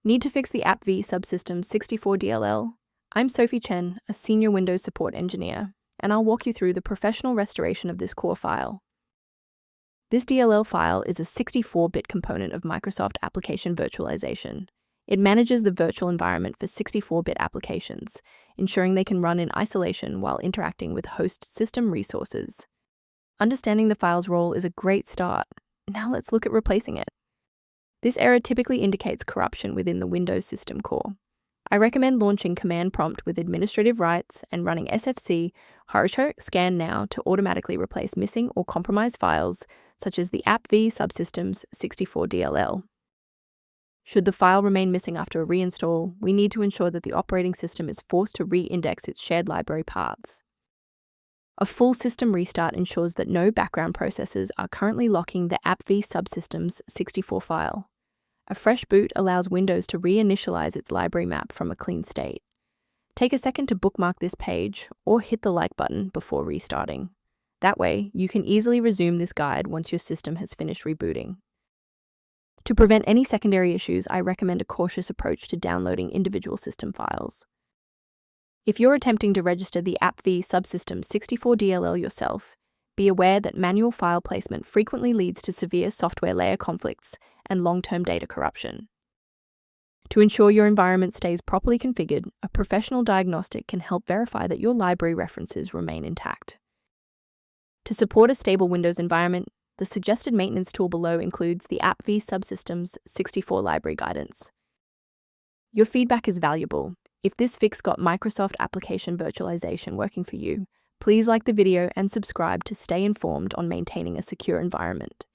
Need to fix the App-V Subsystems64.dll? I'm Sophie Chen, a senior Windows support engineer, and I'll walk you through the professional restoration of this core file. This DLL file is a 64-bit component of Microsoft Application Virtualization. It manages the virtual environment for 64-bit applications, ensuring they can run in isolation while interacting with host system resources. Understanding the file's role is a great start. Now let's look at replacing it. This error typically indicates corruption within the Windows system core. I recommend launching Command Prompt with administrative rights and running sfc scan now to automatically replace missing or compromised files, such as the App-V Subsystems64.dll. Should the file remain missing after a reinstall, we need to ensure that the operating system is forced to re-index its shared library paths. A full system restart ensures that no background processes are currently locking the App-V Subsystems64 file. A fresh boot allows Windows to reinitialize its library map from a clean state. Take a second to bookmark this page or hit the like button before restarting. That way, you can easily resume this guide once your system has finished rebooting. To prevent any secondary issues, I recommend a cautious approach to downloading individual system files. If you're attempting to register the App-V Subsystems64.dll yourself, be aware that manual file placement frequently leads to severe software layer conflicts and long-term data corruption. To ensure your environment stays properly configured, a professional diagnostic can help verify that your library references remain intact. To support a stable Windows environment, the suggested maintenance tool below includes the App-V Subsystems64 library guidance. Your feedback is valuable. If this fix got Microsoft Application Virtualization working for you, please like the video and subscribe to stay informed on maintaining a secure environment.